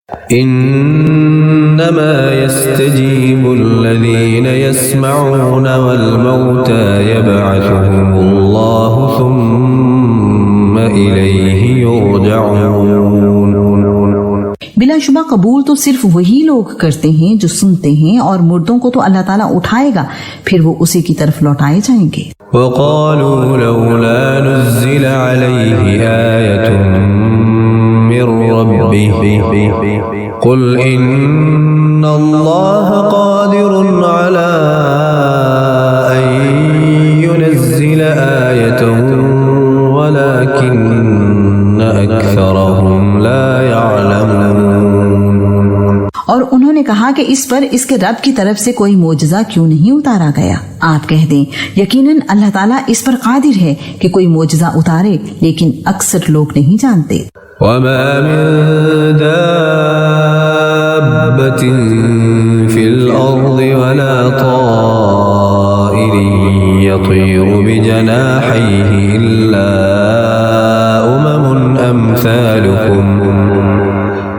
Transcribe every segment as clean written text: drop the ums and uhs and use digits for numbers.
انما يستجيب الذين يسمعون والموتى يبعثهم الله ثم إليه يرجعون. بلا شبہ قبول تو صرف وہی لوگ کرتے ہیں جو سنتے ہیں، اور مردوں کو تو اللہ تعالیٰ اٹھائے گا، پھر وہ اسی کی طرف لوٹائے جائیں گے. وقالوا لولا نزل عليه آية من ربه قل إن الله قادر على أن ينزل آية ولكن أكثرهم لا يعلمون. اور انہوں نے کہا کہ اس پر اس کے رب کی طرف سے کوئی معجزہ کیوں نہیں اتارا گیا؟ آپ کہہ دیں یقیناً اللہ تعالیٰ اس پر قادر ہے کہ کوئی معجزہ اتارے، لیکن اکثر لوگ نہیں جانتے. وما من دابة في الأرض ولا طائر يطير بجناحيه إلا أمثالكم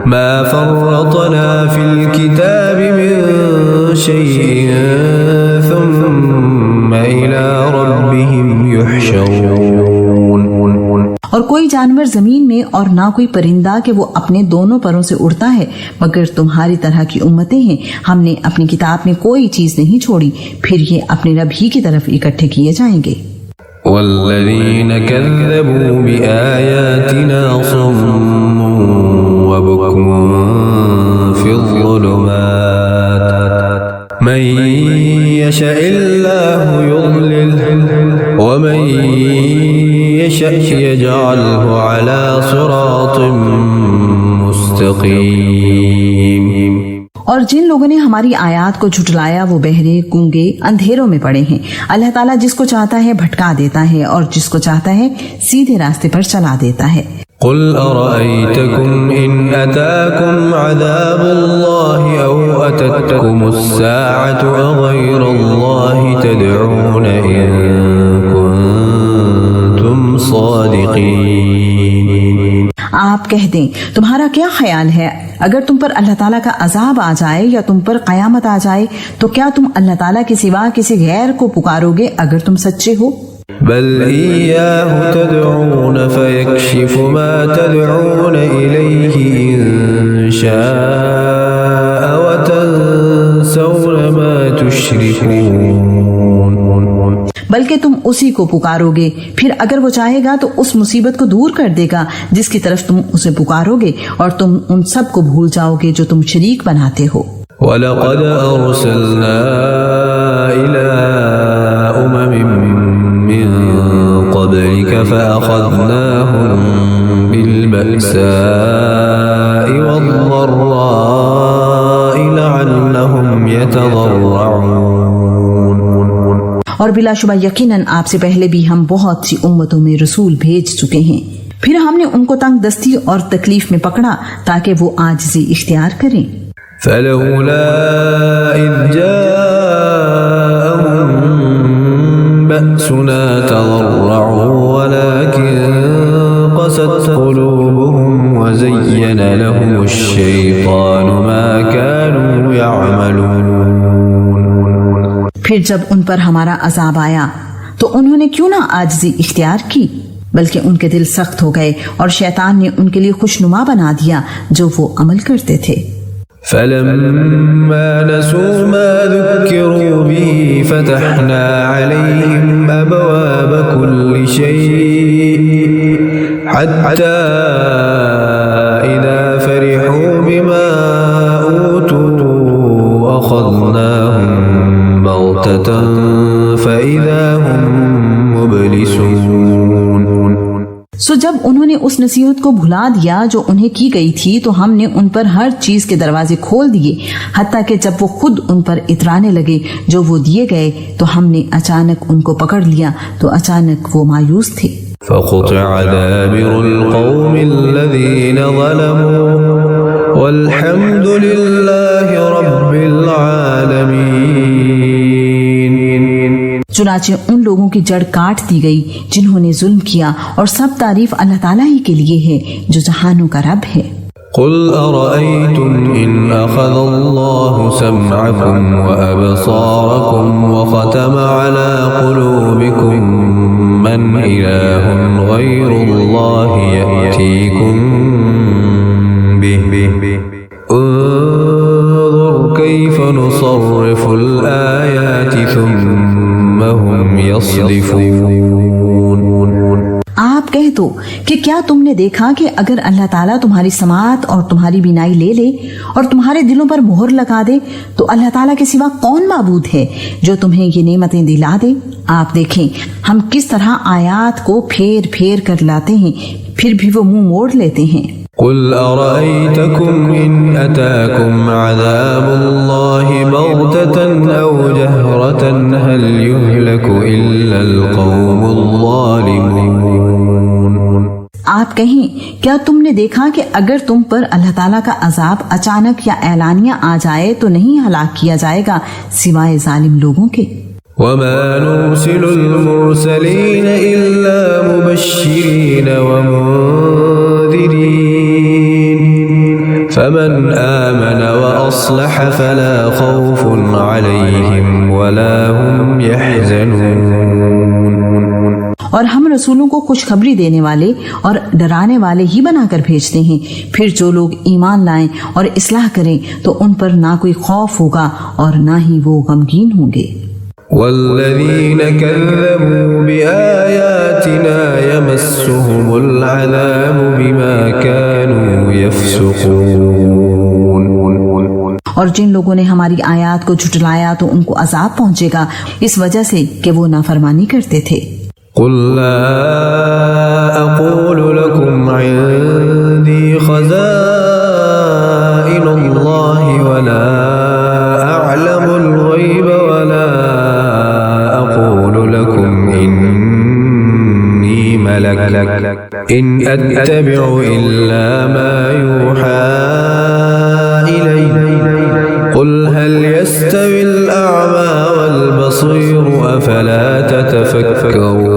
ما فرطنا في الكتاب من شيء ثم إلى ربهم يحشرون. اور کوئی جانور زمین میں اور نہ کوئی پرندہ کہ وہ اپنے دونوں پروں سے اڑتا ہے مگر تمہاری طرح کی امتیں ہیں. ہم نے اپنی کتاب میں کوئی چیز نہیں چھوڑی، پھر یہ اپنے رب ہی کی طرف اکٹھے کیے جائیں گے. والذین کذبوا بآیاتنا صم وبکم فی الظلمات من یشاء اللہ یضلل ومن یشاء یجعلہ علی صراط مستقیم. اور جن لوگوں نے ہماری آیات کو جھٹلایا وہ بہرے، گونگے، اندھیروں میں پڑے ہیں. اللہ تعالیٰ جس کو چاہتا ہے بھٹکا دیتا ہے اور جس کو چاہتا ہے سیدھے راستے پر چلا دیتا ہے. قل ارأيتكم ان اتاكم عذاب الله او اتتكم الساعة اغير الله تدعون ان كنتم صادقين. آپ کہہ دیں تمہارا کیا خیال ہے اگر تم پر اللہ تعالیٰ کا عذاب آ جائے یا تم پر قیامت آ جائے تو کیا تم اللہ تعالیٰ کے سوا کسی غیر کو پکارو گے اگر تم سچے ہو؟ بل إياه تدعون فيكشف ما تدعون إليه إن شاء وتنسون ما تشركون. بلکہ تم اسی کو پکارو گے، پھر اگر وہ چاہے گا تو اس مصیبت کو دور کر دے گا جس کی طرف تم اسے پکارو گے، اور تم ان سب کو بھول جاؤ گے جو تم شریک بناتے ہو. وَلَقَدْ أَرْسَلْنَا إِلَىٰ أُمَمٍ مِّن قَبْلِكَ فَأَخَذْنَاهُم بِالْبَأْسَاءِ وَالضَّرَّاءِ لَعَلَّهُمْ يَتَضَرَّعُونَ. اور بلا شبہ یقیناً آپ سے پہلے بھی ہم بہت سی امتوں میں رسول بھیج چکے ہیں، پھر ہم نے ان کو تنگ دستی اور تکلیف میں پکڑا تاکہ وہ عاجزی اختیار کریں. فلولا إذ جاءهم بأسنا تضرعوا ولكن قست قلوبهم وزين لهم الشيطان ما كانوا يعملون. پھر جب ان پر ہمارا عذاب آیا تو انہوں نے کیوں نہ عاجزی اختیار کی، بلکہ ان کے دل سخت ہو گئے اور شیطان نے ان کے لیے خوشنما بنا دیا جو وہ عمل کرتے تھے. فلما نسوا ما ذكروا به فتحنا عليهم أبواب كل شيء حتى إذا فرحوا بما أوتوا أخذناهم بغتة فإذا هم مبلسون. سو جب انہوں نے اس نصیحت کو بھلا دیا جو انہیں کی گئی تھی تو ہم نے ان پر ہر چیز کے دروازے کھول دیے، حتیٰ کہ جب وہ خود ان پر اترانے لگے جو وہ دیے گئے تو ہم نے اچانک ان کو پکڑ لیا تو اچانک وہ مایوس تھے. فقطع دابر القوم الذين ظلموا والحمد لله رب العالمين. چنانچہ ان لوگوں کی جڑ کاٹ دی گئی جنہوں نے ظلم کیا، اور سب تعریف اللہ تعالیٰ ہی کے لیے ہے جو جہانوں کا رب ہے. قل أرأيتم إن أخذ الله سمعكم وأبصاركم وختم على قلوبكم من إله غير الله يأتيكم به انظر كيف نصرف الآيات ثم هم يصدفون. آپ کہہ دو کہ کیا تم نے دیکھا کہ اگر اللہ تعالیٰ تمہاری سماعت اور تمہاری بینائی لے لے اور تمہارے دلوں پر مہر لگا دے تو اللہ تعالیٰ کے سوا کون معبود ہے جو تمہیں یہ نعمتیں دلا دے؟ آپ دیکھیں ہم کس طرح آیات کو پھیر پھیر کر لاتے ہیں، پھر بھی وہ منہ موڑ لیتے ہیں. قل أرأيتكم إن أتاكم عذاب الله بغتة أو جهرة هل يهلك إلا القوم الظالمون. آپ کہیں کیا تم نے دیکھا کہ اگر تم پر اللہ تعالیٰ کا عذاب اچانک یا اعلانیہ آ جائے تو نہیں ہلاک کیا جائے گا سوائے ظالم لوگوں کے. وما نرسل المرسلين إلا مبشرين ومنذرين فمن آمن وأصلح فلا خوف عليهم ولا هم يحزنون. اور ہم رسولوں کو خوشخبری دینے والے اور ڈرانے والے ہی بنا کر بھیجتے ہیں، پھر جو لوگ ایمان لائیں اور اصلاح کریں تو ان پر نہ کوئی خوف ہوگا اور نہ ہی وہ غمگین ہوں گے. والذين كذبوا بآياتنا يمسهم العذاب بما كانوا يفسقون. اور جن لوگوں نے ہماری آیات کو جھٹلایا تو ان کو عذاب پہنچے گا اس وجہ سے کہ وہ نافرمانی کرتے تھے. قل لا أقول لكم عندي خزائن الله ولا أعلم الغيب ولا أقول لكم إني ملك إن أتبع إلا ما يوحى إلي قل هل يستوي الأعمى والبصير أفلا تتفكرون.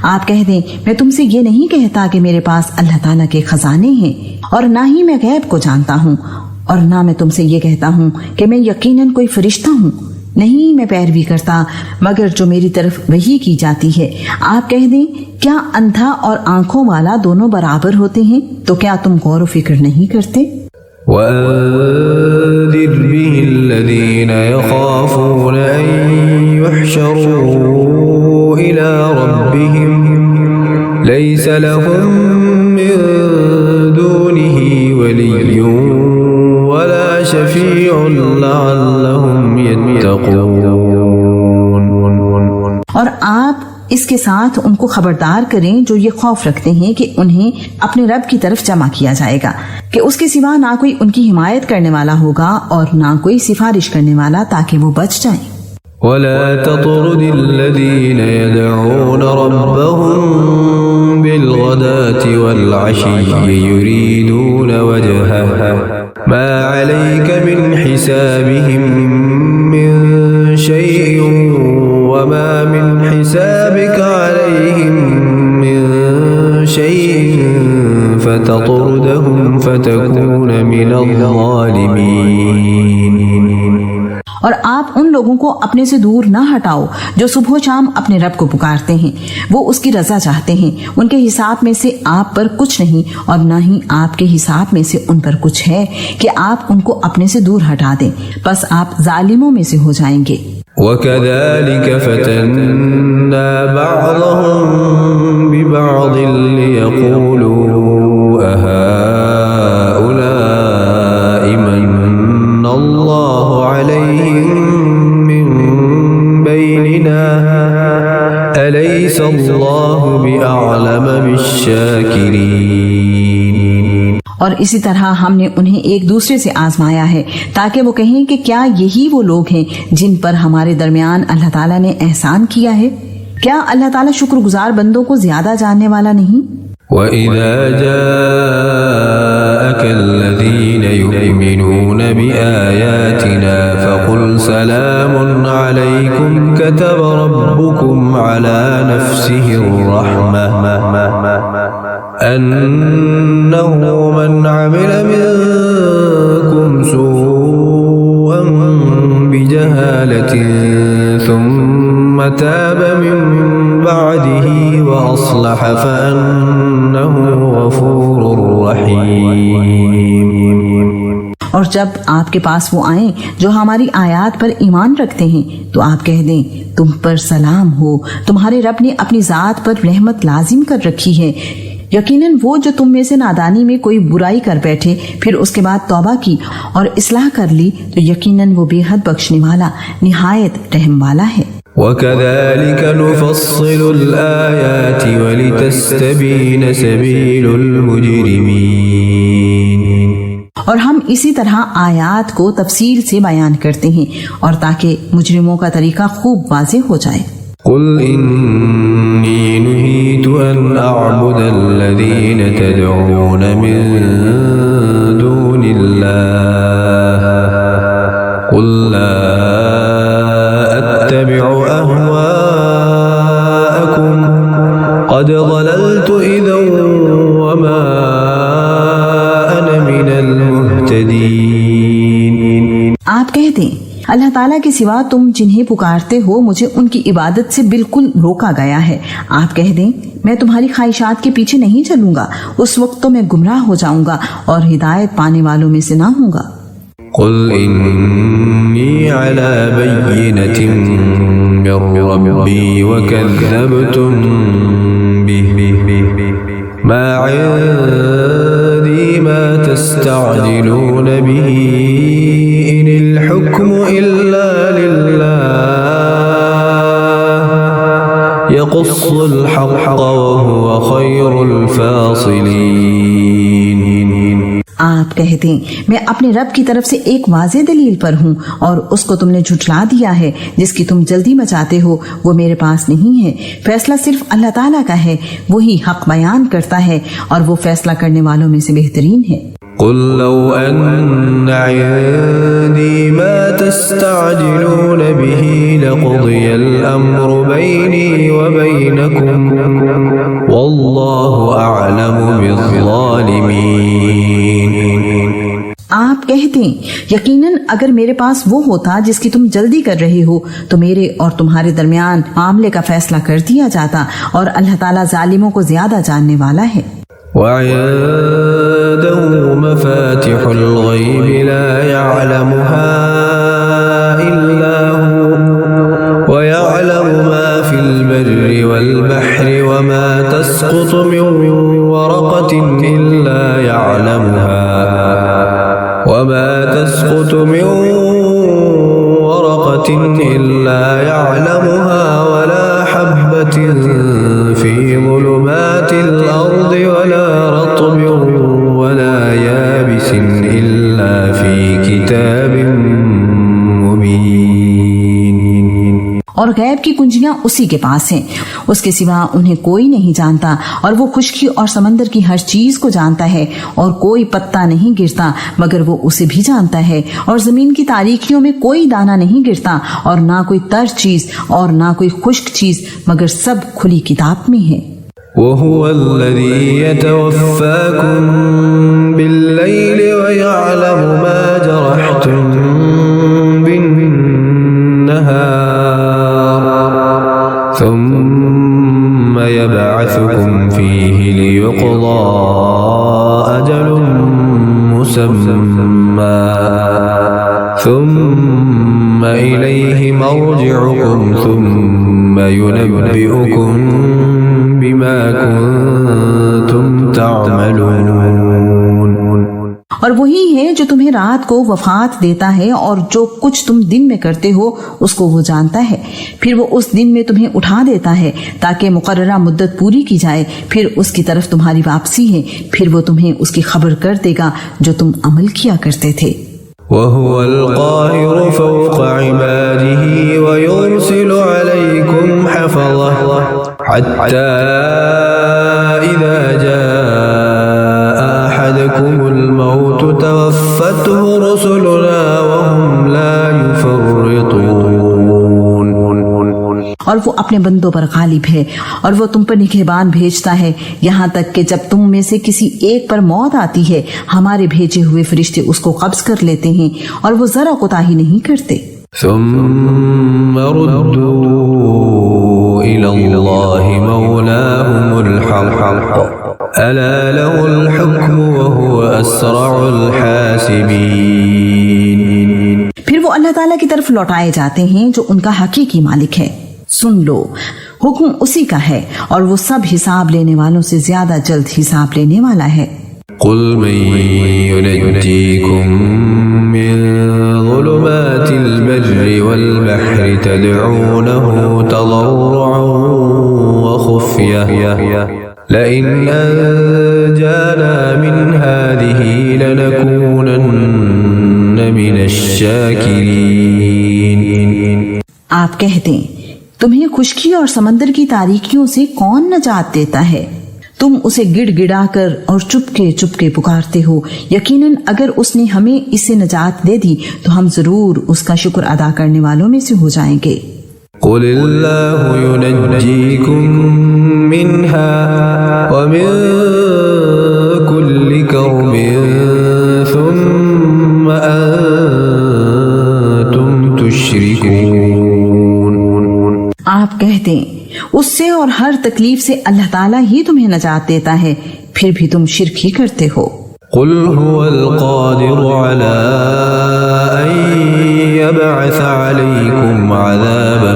آپ کہہ دیں میں تم سے یہ نہیں کہتا کہ میرے پاس اللہ تعالیٰ کے خزانے ہیں اور نہ ہی میں غیب کو جانتا ہوں اور نہ میں تم سے یہ کہتا ہوں کہ میں یقیناً کوئی فرشتہ ہوں. نہیں میں پیروی کرتا مگر جو میری طرف وحی کی جاتی ہے. آپ کہہ دیں کیا اندھا اور آنکھوں والا دونوں برابر ہوتے ہیں؟ تو کیا تم غور و فکر نہیں کرتے؟ وَأَنذِرْ بِهِ الَّذِينَ يَخَافُونَ أَن يُحْشَرُوا إِلَى رَبِّهِمْ لَيْسَ لَهُم مِّن دُونِهِ وَلِيٌّ وَلَا شَفِيعٌ لَعَلَّهُمْ يَتَّقُونَ. اور آپ اس کے ساتھ ان کو خبردار کریں جو یہ خوف رکھتے ہیں کہ انہیں اپنے رب کی طرف جمع کیا جائے گا کہ اس کے سوا نہ کوئی ان کی حمایت کرنے والا ہوگا اور نہ کوئی سفارش کرنے والا تاکہ وہ بچ جائیں. ولا تطرد الذين يدعون ربهم بالغداة والعشي يريدون وجهه ما عليك من حسابهم من شيء وما من حسابك عليهم من شيء فتطردهم فتكون من الظالمين. اور آپ ان لوگوں کو اپنے سے دور نہ ہٹاؤ جو صبح و شام اپنے رب کو پکارتے ہیں، وہ اس کی رضا چاہتے ہیں. ان کے حساب میں سے آپ پر کچھ نہیں اور نہ ہی آپ کے حساب میں سے ان پر کچھ ہے کہ آپ ان کو اپنے سے دور ہٹا دیں، بس آپ ظالموں میں سے ہو جائیں گے. وَكَذَلِكَ فَتَنَّا بَعْضَهُم بِبَعْضٍ لِيَقُولُوا أَهَؤُلَاءِ مَنَّ اللَّهُ عَلَيْهِم مِّن بَيْنِنَا أَلَيْسَ اللَّهُ بِأَعْلَمَ بِالشَّاكِرِينَ. اور اسی طرح ہم نے انہیں ایک دوسرے سے آزمایا ہے تاکہ وہ کہیں کہ کیا یہی وہ لوگ ہیں جن پر ہمارے درمیان اللہ تعالیٰ نے احسان کیا ہے؟ کیا اللہ تعالیٰ شکر گزار بندوں کو زیادہ جاننے والا نہیں؟ وَإِذَا جَاءَكَ الَّذِينَ يُؤْمِنُونَ بِآيَاتِنَا فَقُلْ سَلَامٌ عَلَيْكُمْ كتب ربكم على نفسه الرحمة أنه من عمل منكم سوءا بجهالة ثم تاب من بعده وأصلح فأنه غفور رحيم. اور جب آپ کے پاس وہ آئیں جو ہماری آیات پر ایمان رکھتے ہیں تو آپ کہہ دیں تم پر سلام ہو، تمہارے رب نے اپنی ذات پر رحمت لازم کر رکھی ہے. یقیناً وہ جو تم میں سے نادانی میں کوئی برائی کر بیٹھے پھر اس کے بعد توبہ کی اور اصلاح کر لی تو یقیناً وہ بے حد بخشنے والا نہایت رحم والا ہے. وَكَذَلِكَ نُفَصِّلُ الْآيَاتِ وَلِتَسْتَبِينَ سَبِيلُ الْمُجْرِمِينَ. اور ہم اسی طرح آیات کو تفصیل سے بیان کرتے ہیں اور تاکہ مجرموں کا طریقہ خوب واضح ہو جائے. قُلْ إِنِّي نُهِيتُ أَنْ أَعْبُدَ الَّذِينَ تَدْعُونَ مِن دُونِ اللَّهِ قُلْ لَا أَتَّبِعُ أَهْوَاءَكُمْ قَدْ ضَلَلْتُ إِذًا وَمَا أَنَا مِنَ الْمُهْتَدِينَ. آپ کہہ دیں اللہ تعالیٰ کے سوا تم جنہیں پکارتے ہو مجھے ان کی عبادت سے بالکل روکا گیا ہے. آپ کہہ دیں میں تمہاری خواہشات کے پیچھے نہیں چلوں گا، اس وقت تو میں گمراہ ہو جاؤں گا اور ہدایت پانے والوں میں سے نہ ہوں گا. قل إني على بينة من ربي وكذبتم به ما عندي ما تستعجلون به إن الحكم إلا لله يقص الحق وهو خير الفاصلين. آپ کہہ دیں میں اپنے رب کی طرف سے ایک واضح دلیل پر ہوں اور اس کو تم نے جھٹلا دیا ہے جس کی تم جلدی مچاتے ہو وہ میرے پاس نہیں ہے. فیصلہ صرف اللہ تعالیٰ کا ہے، وہی حق بیان کرتا ہے اور وہ فیصلہ کرنے والوں میں سے بہترین ہے. قل لو أن عندي ما تستعجلون به لقضي الأمر بيني وبينكم والله أعلم بالظالمين. آپ کہتے ہیں یقیناً اگر میرے پاس وہ ہوتا جس کی تم جلدی کر رہے ہو تو میرے اور تمہارے درمیان معاملے کا فیصلہ کر دیا جاتا اور اللہ تعالیٰ ظالموں کو زیادہ جاننے والا ہے. وعنده مفاتح الغيب لا يعلمها إلا هو ويعلم ما في البر والبحر وما تسقط من ورقة إلا يعلمها ولا حبة في ظلمات الأرض ولا رطب ولا يابس إلا في كتاب مبين. اور غیب کی کنجیاں اسی کے پاس ہیں، اس کے سوا انہیں کوئی نہیں جانتا اور وہ خشکی اور سمندر کی ہر چیز کو جانتا ہے اور کوئی پتا نہیں گرتا مگر وہ اسے بھی جانتا ہے اور زمین کی تاریکیوں میں کوئی دانہ نہیں گرتا اور نہ کوئی تر چیز اور نہ کوئی خشک چیز مگر سب کھلی کتاب میں ہے. وهو الذي يتوفاكم بالليل ويعلم ما جرحتم بالنهار ثم يبعثكم فيه ليقضى أجل مسمى ثم إليه مرجعكم ثم ينبئكم بما كنتم تعملون. اور وہی ہے جو تمہیں رات کو وفات دیتا ہے اور جو کچھ تم دن میں کرتے ہو اس کو وہ جانتا ہے. پھر وہ اس دن میں تمہیں اٹھا دیتا ہے تاکہ مقررہ مدت پوری کی جائے، پھر اس کی طرف تمہاری واپسی ہے، پھر وہ تمہیں اس کی خبر کر دے گا جو تم عمل کیا کرتے تھے. وهو القاهر فوق عباده ويرسل عليكم حفظه حتى إذا جاء أحدكم الموت توفته رسلنا وهم لا يفرطون. اور وہ اپنے بندوں پر غالب ہے، اور وہ تم پر نگہبان بھیجتا ہے یہاں تک کہ جب تم میں سے کسی ایک پر موت آتی ہے ہمارے بھیجے ہوئے فرشتے اس کو قبض کر لیتے ہیں اور وہ ذرا کوتاہی نہیں کرتے۔ ثم ردوا إلى الله مولاهم الحق ألا له الحكم وهو أسرع الحاسبين۔ پھر وہ اللہ تعالیٰ کی طرف لوٹائے جاتے ہیں جو ان کا حقیقی مالک ہے۔ سن لو، حکم اسی کا ہے اور وہ سب حساب لینے والوں سے زیادہ جلد حساب لینے والا ہے۔ قل من ينجيكم من ظلمات البر والبحر تدعونه تضرعا وخفية لئن أنجانا من هذه لنكونن من الشاكرين۔ آپ کہہ دیں، تمہیں خشکی اور سمندر کی تاریکیوں سے کون نجات دیتا ہے؟ تم اسے گڑ گڑا کر اور چپکے چپکے پکارتے ہو، یقیناً اگر اس نے ہمیں اس سے نجات دے دی تو ہم ضرور اس کا شکر ادا کرنے والوں میں سے ہو جائیں گے۔ قل اللہ ينجيكم منها ومن كل كرب ثم أنتم تشركون۔ آپ کہہ دیں، اس سے اور ہر تکلیف سے اللہ تعالیٰ ہی تمہیں نجات دیتا ہے، پھر بھی تم شرک ہی کرتے ہو۔ قل هو القادر على أن يبعث عليكم عذابا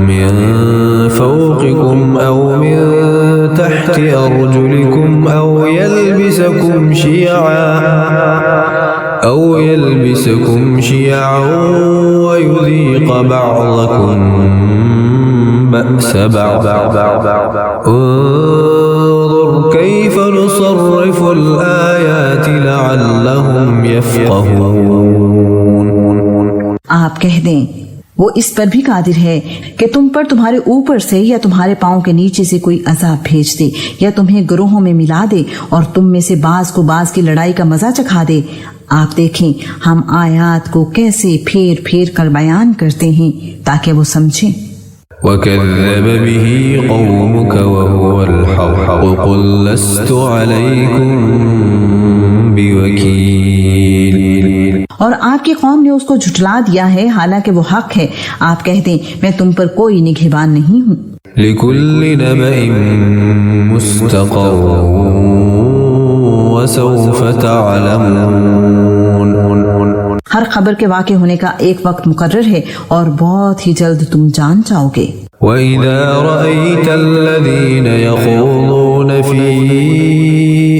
من فوقكم أو من تحت أرجلكم أو يلبسكم شيعا ويذيق بعضكم بأس بعض انظر كيف نصرف الآيات لعلهم يفقهون۔ آپ کہہ دیں، وہ اس پر بھی قادر ہے کہ تم پر تمہارے اوپر سے یا تمہارے پاؤں کے نیچے سے کوئی عذاب بھیج دے یا تمہیں گروہوں میں ملا دے اور تم میں سے بعض کو بعض کی لڑائی کا مزہ چکھا دے۔ آپ دیکھیں ہم آیات کو کیسے پھیر پھیر کر بیان کرتے ہیں تاکہ وہ سمجھیں۔ وَكَذَّبَ بِهِ قَوْمُكَ وَهُوَ الْحَقُّ قُلْ لَسْتُ عَلَيْكُمْ بِوَكِيلٍ۔ اور آپ کی قوم نے اس کو جھٹلا دیا ہے حالانکہ وہ حق ہے۔ آپ کہہ دیں، میں تم پر کوئی نگہبان نہیں ہوں۔ لِكُلِّ نَبَإٍ مُسْتَقَرٌّ وَسَوْفَ تَعْلَمُونَ۔ ہر خبر کے واقع ہونے کا ایک وقت مقرر ہے اور بہت ہی جلد تم جان جاؤ گے۔ وَإِذَا رَأَيْتَ الَّذِينَ يَخُوضُونَ فِي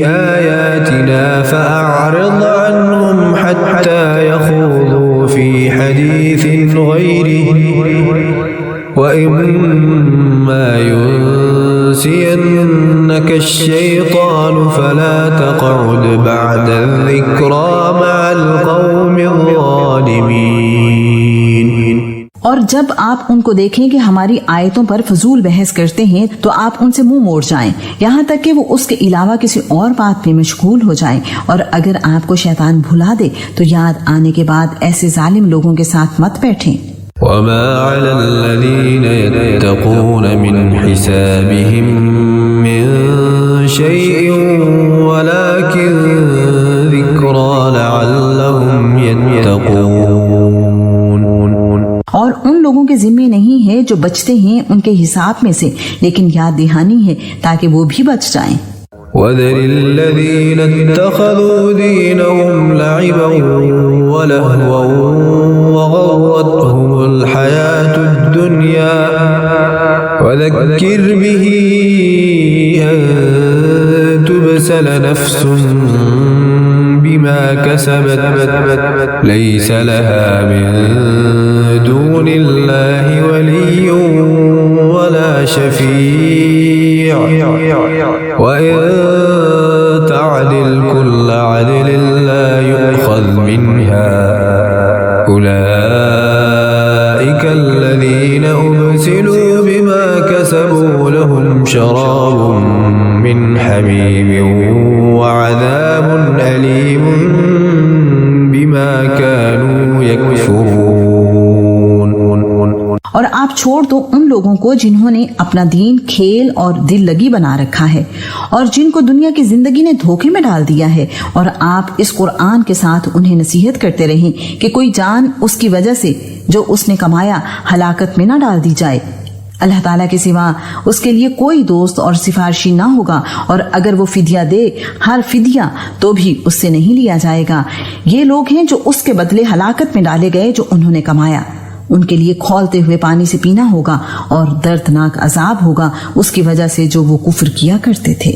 آيَاتِنَا فَأَعْرِضْ عَنْهُمْ حَتَّى يَخُوضُوا فِي حَدِيثٍ غَيْرِهِ وَإِمَّا يُنسِيَنَّكَ الشَّيْطَانُ فَلَا تَقْعُدْ بَعْدَ الذِّكْرَى مَعَ الْقَوْمِ الظَّالِمِينَ۔ اور جب آپ ان کو دیکھیں کہ ہماری آیتوں پر فضول بحث کرتے ہیں تو آپ ان سے منہ موڑ جائیں یہاں تک کہ وہ اس کے علاوہ کسی اور بات میں مشغول ہو جائیں، اور اگر آپ کو شیطان بھلا دے تو یاد آنے کے بعد ایسے ظالم لوگوں کے ساتھ مت بیٹھیں۔ وَمَا عَلَى الَّذِينَ يَتَّقُونَ مِنْ حِسَابِهِمْ مِنْ شَيْءٍ وَلَكِنْ ذِكْرَى لَعَلَّهُمْ يَتَّقُونَ۔ اور ان لوگوں کے ذمے نہیں ہے جو بچتے ہیں ان کے حساب میں سے، لیکن یاد دہانی ہے تاکہ وہ بھی بچ جائیں۔ وَذَرِ الَّذِينَ اتَّخَذُوا دِينَهُمْ لَعِبًا وَلَهْوًا وَغَرَّتْهُمُ الْحَيَاةُ الدُّنْيَا وَذَكِّرْ بِهِ أَن تُبْسَلَ نَفْسٌ بِمَا كَسَبَتْ لَيْسَ لَهَا مِن دُونِ اللَّهِ وَلِيٌّ وَلَا شَفِيعٌ وَإِن تَعْدِلْ كُلَّ عَدْلٍ لَّا يُؤْخَذْ مِنْهَا أُولَئِكَ الَّذِينَ أُبْسِلُوا بِمَا كَسَبُوا لَهُمْ شَرَابٌ مِّنْ حَمِيمٍ وَعَذَابٌ أَلِيمٌ بِمَا كَانُوا يَكْفُرُونَ۔ اور آپ چھوڑ دو ان لوگوں کو جنہوں نے اپنا دین کھیل اور دل لگی بنا رکھا ہے اور جن کو دنیا کی زندگی نے دھوکے میں ڈال دیا ہے، اور آپ اس قرآن کے ساتھ انہیں نصیحت کرتے رہیں کہ کوئی جان اس کی وجہ سے جو اس نے کمایا ہلاکت میں نہ ڈال دی جائے۔ اللہ تعالیٰ کے سوا اس کے لیے کوئی دوست اور سفارشی نہ ہوگا، اور اگر وہ فدیہ دے ہر فدیہ تو بھی اس سے نہیں لیا جائے گا۔ یہ لوگ ہیں جو اس کے بدلے ہلاکت میں ڈالے گئے جو انہوں نے کمایا۔ ان کے لیے کھولتے ہوئے پانی سے پینا ہوگا اور دردناک عذاب ہوگا اس کی وجہ سے جو وہ کفر کیا کرتے تھے۔